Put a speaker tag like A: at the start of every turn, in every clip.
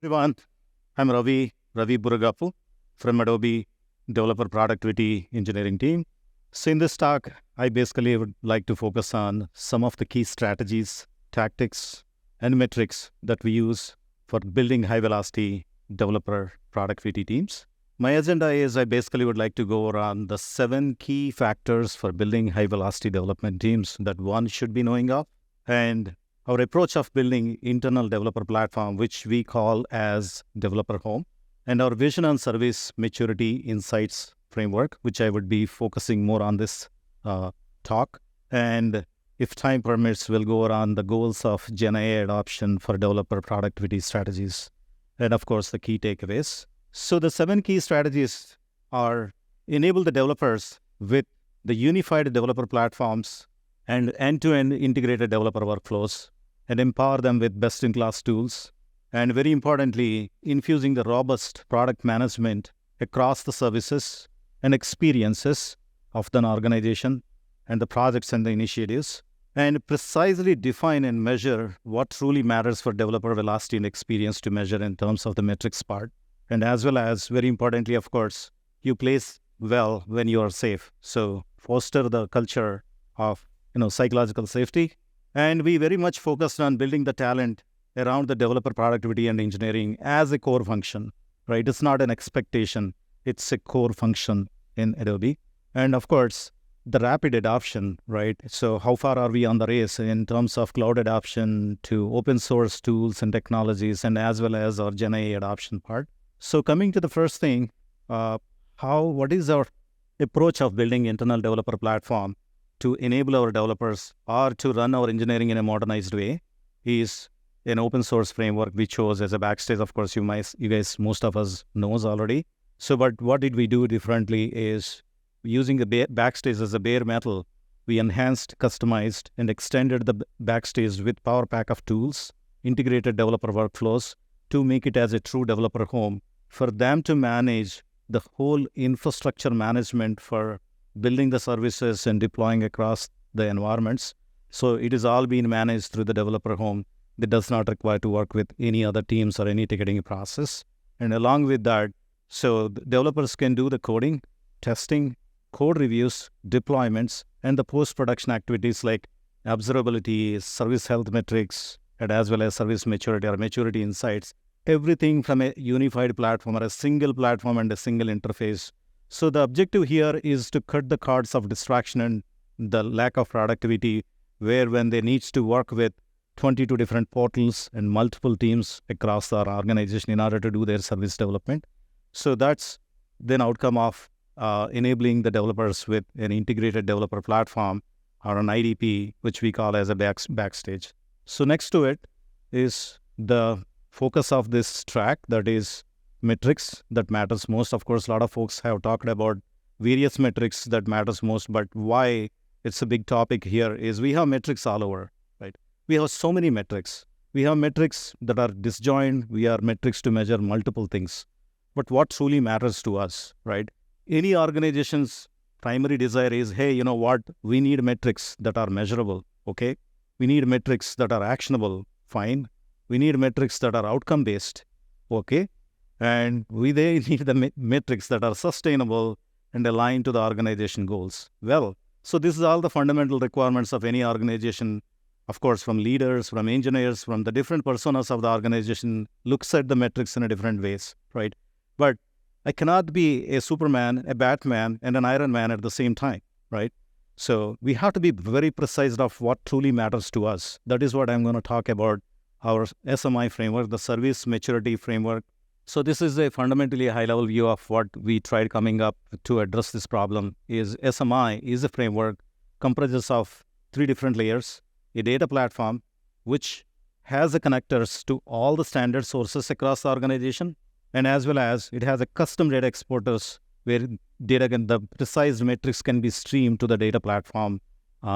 A: Everyone, I'm Ravi Buragapu from Adobe Developer Productivity Engineering team. So in this talk, I basically would like to focus on some of the key strategies, tactics, and metrics that we use for building high-velocity developer productivity teams. My agenda is I basically would like to go around the 7 key factors for building high-velocity development teams that one should be knowing of, and our approach of building internal developer platform, which we call as Developer Home, and our vision on service maturity insights framework, which I would be focusing more on this talk. And if time permits, we'll go around the goals of Gen AI adoption for developer productivity strategies, and of course, the key takeaways. So the 7 key strategies are enable the developers with the unified developer platforms and end-to-end integrated developer workflows, and empower them with best-in-class tools, and very importantly, infusing the robust product management across the services and experiences of an organization and the projects and the initiatives, and precisely define and measure what truly matters for developer velocity and experience to measure in terms of the metrics part. And as well as, very importantly, of course, you place well when you are safe. So foster the culture of psychological safety. And we very much focused on building the talent around the developer productivity and engineering as a core function, right? It's not an expectation. It's a core function in Adobe. And of course, the rapid adoption, right? So how far are we on the race in terms of cloud adoption to open source tools and technologies, and as well as our Gen AI adoption part? So coming to the first thing, what is our approach of building internal developer platform to enable our developers or to run our engineering in a modernized way is an open source framework we chose as a backstage. Of course, you guys, most of us knows already. So, but what did we do differently is using the backstage as a bare metal, we enhanced, customized, and extended the backstage with power pack of tools, integrated developer workflows to make it as a true developer home for them to manage the whole infrastructure management for building the services and deploying across the environments. So it is all being managed through the developer home. That does not require to work with any other teams or any ticketing process. And along with that, so the developers can do the coding, testing, code reviews, deployments, and the post-production activities like observability, service health metrics, and as well as service maturity or maturity insights. Everything from a unified platform or a single platform and a single interface. So the objective here is to cut the cords of distraction and the lack of productivity, where when they need to work with 22 different portals and multiple teams across our organization in order to do their service development. So that's then outcome of enabling the developers with an integrated developer platform or an IDP, which we call as a backstage. So next to it is the focus of this track, that is metrics that matters most. Of course, a lot of folks have talked about various metrics that matters most, but why it's a big topic here is we have metrics all over, right? We have so many metrics. We have metrics that are disjoint. We have metrics to measure multiple things. But what truly matters to us, right? Any organization's primary desire is, hey, you know what? We need metrics that are measurable, okay? We need metrics that are actionable, fine. We need metrics that are outcome-based, okay? And they need the metrics that are sustainable and aligned to the organization goals. Well, so this is all the fundamental requirements of any organization. Of course, from leaders, from engineers, from the different personas of the organization, looks at the metrics in a different ways, right? But I cannot be a Superman, a Batman, and an Iron Man at the same time, right? So we have to be very precise of what truly matters to us. That is what I'm going to talk about, our SMI framework, the Service Maturity Framework. So this is a fundamentally high-level view of what we tried coming up to address this problem. Is SMI is a framework comprises of 3 different layers: a data platform, which has the connectors to all the standard sources across the organization, and as well as it has a custom data exporters where the precise metrics can be streamed to the data platform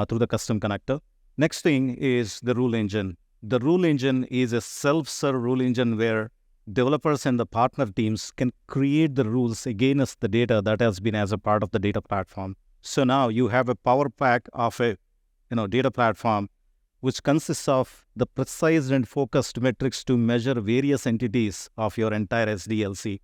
A: through the custom connector. Next thing is the rule engine. The rule engine is a self-serve rule engine where developers and the partner teams can create the rules against the data that has been as a part of the data platform. So now you have a power pack of a data platform which consists of the precise and focused metrics to measure various entities of your entire SDLC.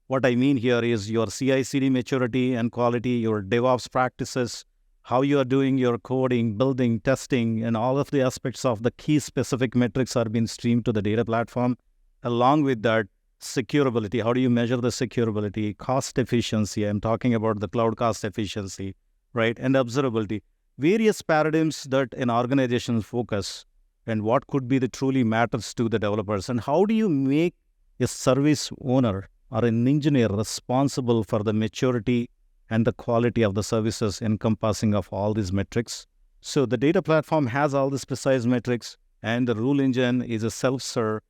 A: What I mean here is your CI/CD maturity and quality, your DevOps practices, how you are doing your coding, building, testing, and all of the aspects of the key specific metrics are being streamed to the data platform. Along with that, securability. How do you measure the securability? Cost efficiency. I'm talking about the cloud cost efficiency, right? And observability. Various paradigms that an organization focus and what could be the truly matters to the developers. And how do you make a service owner or an engineer responsible for the maturity and the quality of the services encompassing of all these metrics? So the data platform has all these precise metrics, and the rule engine is a self-serve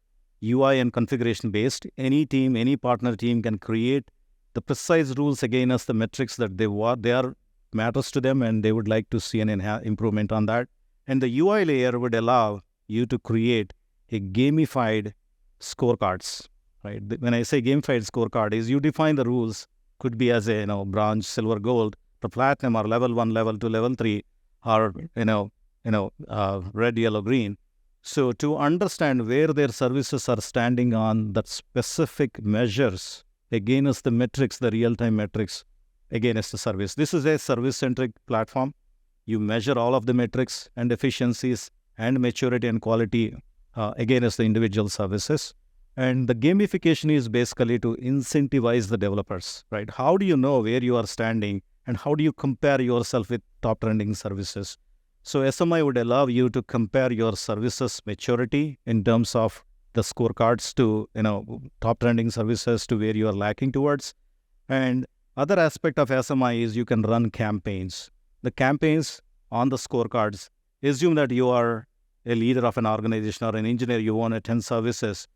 A: UI and configuration based. Any team, any partner team can create the precise rules against the metrics that they are matters to them, and they would like to see an improvement on that. And the UI layer would allow you to create a gamified scorecards, right? When I say gamified scorecard, is you define the rules, could be as a bronze, silver, gold, to platinum, or level 1, level 2, level 3, or red, yellow, green. So to understand where their services are standing on that specific measures against the metrics, the real-time metrics against the service. This is a service-centric platform. You measure all of the metrics and efficiencies and maturity and quality against the individual services. And the gamification is basically to incentivize the developers, right? How do you know where you are standing, and how do you compare yourself with top trending services? So SMI would allow you to compare your services maturity in terms of the scorecards to top trending services to where you are lacking towards. And other aspect of SMI is you can run campaigns. The campaigns on the scorecards, assume that you are a leader of an organization or an engineer, you own 10 services,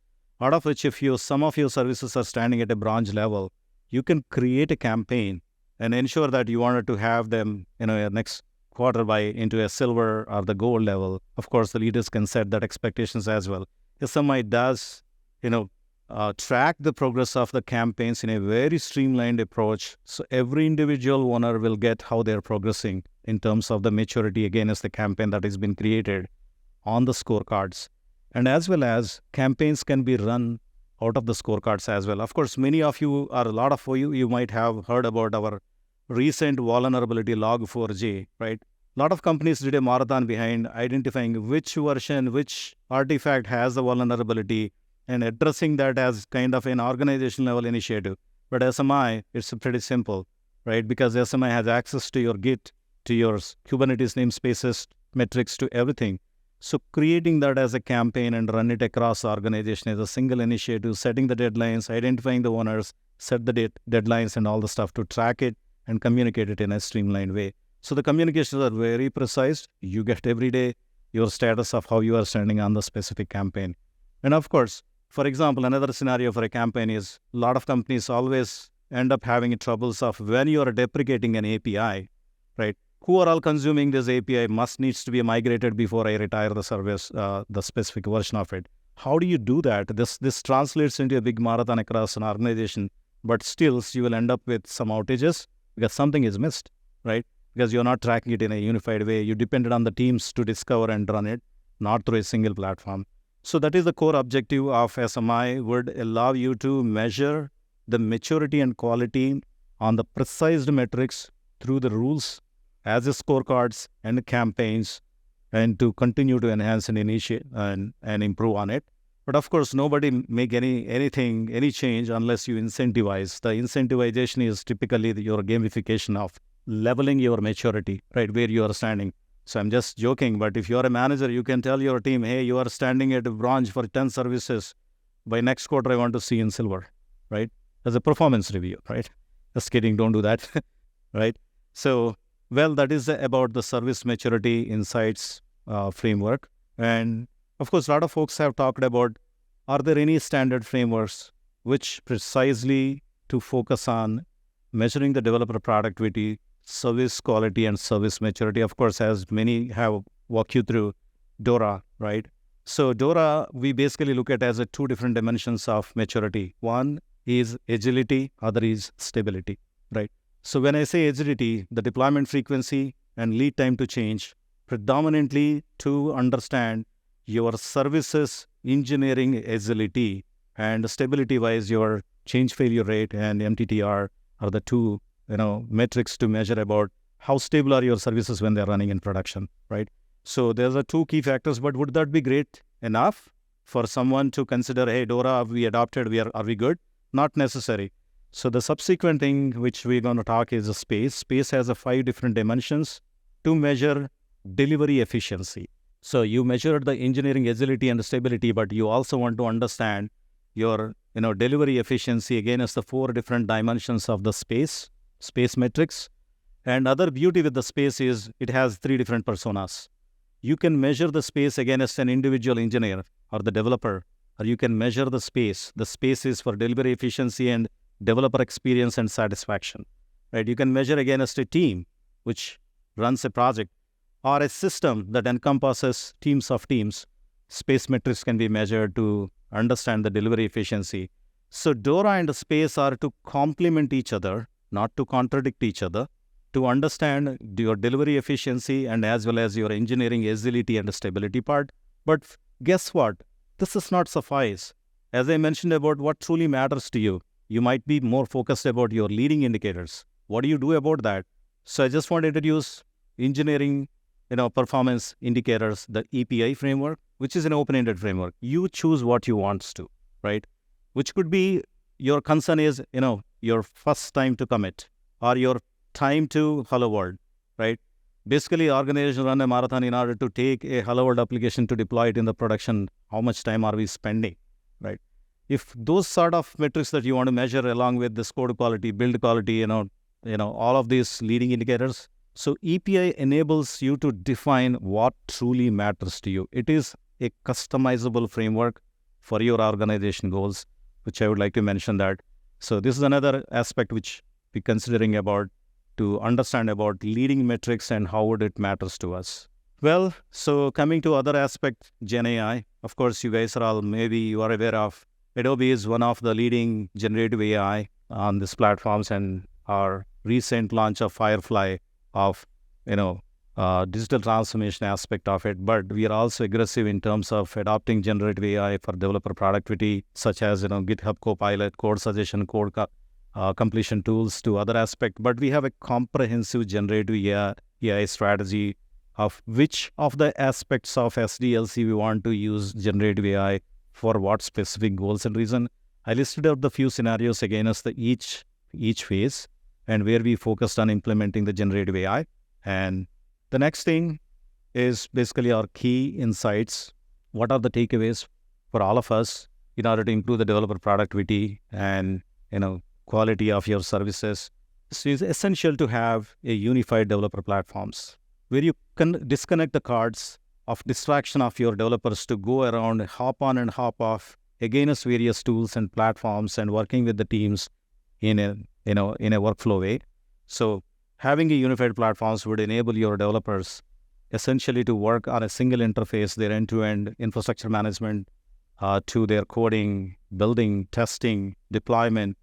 A: out of which if some of your services are standing at a bronze level, you can create a campaign and ensure that you wanted to have them next quarter by into a silver or the gold level. Of course, the leaders can set that expectations as well. SMI does track the progress of the campaigns in a very streamlined approach. So every individual owner will get how they're progressing in terms of the maturity against the campaign that has been created on the scorecards. And as well as campaigns can be run out of the scorecards as well. Of course, many of you, or a lot of you might have heard about our recent vulnerability log4j, right? A lot of companies did a marathon behind identifying which version, which artifact has the vulnerability, and addressing that as kind of an organization level initiative. But SMI, it's pretty simple, right? Because SMI has access to your Git, to your Kubernetes namespaces, metrics, to everything. So creating that as a campaign and run it across the organization as a single initiative, setting the deadlines, identifying the owners, set the deadlines and all the stuff to track it and communicate it in a streamlined way. So the communications are very precise. You get every day your status of how you are standing on the specific campaign. And of course, for example, another scenario for a campaign is a lot of companies always end up having troubles of when you are deprecating an API, right? Who are all consuming this API needs to be migrated before I retire the service, the specific version of it. How do you do that? This translates into a big marathon across an organization, but still you will end up with some outages because something is missed, right? Because you're not tracking it in a unified way. You depended on the teams to discover and run it, not through a single platform. So that is the core objective of SMI, would allow you to measure the maturity and quality on the precise metrics through the rules as a scorecards and campaigns, and to continue to enhance and initiate and improve on it. But of course, nobody make any change unless you incentivize. The incentivization is typically your gamification of leveling your maturity, right, where you are standing. So I'm just joking, but if you're a manager, you can tell your team, hey, you are standing at bronze for 10 services. By next quarter, I want to see in silver, right? As a performance review, right? Just kidding, don't do that, right? So, well, that is about the service maturity insights framework. And of course, a lot of folks have talked about, are there any standard frameworks which precisely to focus on measuring the developer productivity, service quality, and service maturity? Of course, as many have walked you through DORA, right? So DORA, we basically look at as two different dimensions of maturity. One is agility, other is stability, right? So when I say agility, the deployment frequency and lead time to change, predominantly to understand your services engineering agility and stability-wise, your change failure rate and MTTR are the two metrics to measure about how stable are your services when they're running in production, right? So there's a two key factors, but would that be great enough for someone to consider, hey, DORA, we adopted, are we good? Not necessary. So the subsequent thing which we're going to talk is a SPACE. SPACE has 5 different dimensions to measure delivery efficiency. So you measure the engineering agility and stability, but you also want to understand your delivery efficiency again as the 4 different dimensions of the SPACE metrics. And other beauty with the SPACE is it has 3 different personas. You can measure the SPACE again as an individual engineer or the developer, or you can measure the SPACE. The SPACE is for delivery efficiency and developer experience and satisfaction, right? You can measure against a team which runs a project or a system that encompasses teams of teams. SPACE metrics can be measured to understand the delivery efficiency. So DORA and SPACE are to complement each other, not to contradict each other, to understand your delivery efficiency and as well as your engineering agility and stability part. But guess what? This does not suffice. As I mentioned about what truly matters to you, you might be more focused about your leading indicators. What do you do about that? So I just want to introduce engineering, performance indicators, the EPI framework, which is an open-ended framework. You choose what you want to, right? Which could be your concern is, your first time to commit or your time to Hello World, right? Basically, organizations run a marathon in order to take a Hello World application to deploy it in the production. How much time are we spending, right? If those sort of metrics that you want to measure along with this code quality, build quality, all of these leading indicators. So EPI enables you to define what truly matters to you. It is a customizable framework for your organization goals, which I would like to mention that. So this is another aspect which we're considering about to understand about leading metrics and how would it matters to us. Well, so coming to other aspect, Gen AI, of course, you guys are all, maybe you are aware of, Adobe is one of the leading generative AI on these platforms, and our recent launch of Firefly of, digital transformation aspect of it. But we are also aggressive in terms of adopting generative AI for developer productivity, such as, GitHub Copilot, code suggestion, code completion tools to other aspect. But we have a comprehensive generative AI strategy of which of the aspects of SDLC we want to use generative AI for what specific goals and reason. I listed out the few scenarios again as the each phase and where we focused on implementing the generative AI. And the next thing is basically our key insights. What are the takeaways for all of us in order to improve the developer productivity and, quality of your services? So it's essential to have a unified developer platforms where you can disconnect the cards of distraction of your developers to go around, hop on and hop off against various tools and platforms and working with the teams in a workflow way. So having a unified platforms would enable your developers essentially to work on a single interface, their end-to-end infrastructure management to their coding, building, testing, deployment,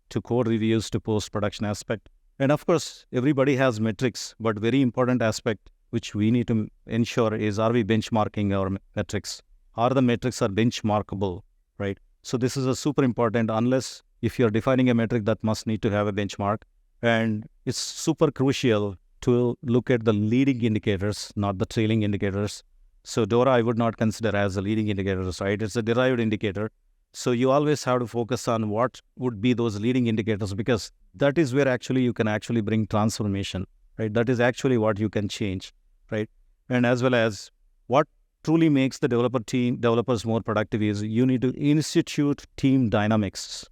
A: to code reviews, to post-production aspect. And of course, everybody has metrics, but very important aspect which we need to ensure is, are we benchmarking our metrics? Are the metrics are benchmarkable, right? So this is a super important, unless if you're defining a metric that must need to have a benchmark. And it's super crucial to look at the leading indicators, not the trailing indicators. So DORA I would not consider as a leading indicator, right? It's a derived indicator. So you always have to focus on what would be those leading indicators, because that is where actually you can actually bring transformation, right? That is actually what you can change, right? And as well as what truly makes the developers more productive is you need to institute team dynamics,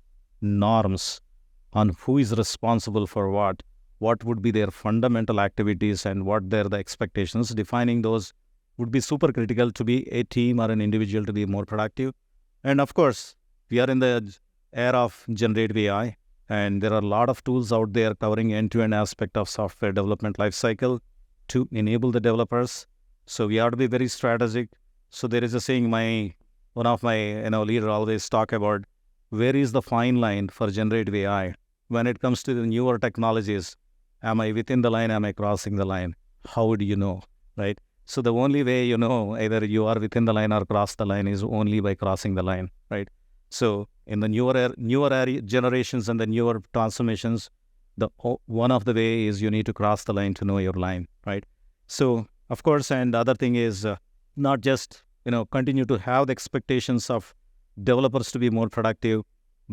A: norms on who is responsible for what would be their fundamental activities and what they're the expectations. Defining those would be super critical to be a team or an individual to be more productive. And of course, we are in the era of generative AI, and there are a lot of tools out there covering end-to-end aspect of software development lifecycle to enable the developers. So we have to be very strategic. So there is a saying, one of my leader always talk about, where is the fine line for generative AI? When it comes to the newer technologies, am I within the line? Am I crossing the line? How do you know, right? So the only way you know either you are within the line or cross the line is only by crossing the line, right? So in the newer generations and the newer transformations, one of the way is you need to cross the line to know your line, right? So of course, and the other thing is not just continue to have the expectations of developers to be more productive,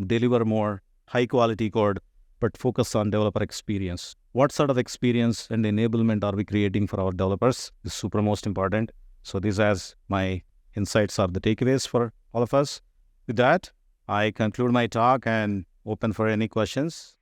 A: deliver more high quality code, but focus on developer experience. What sort of experience and enablement are we creating for our developers is super most important. So these as my insights are the takeaways for all of us. With that, I conclude my talk and open for any questions.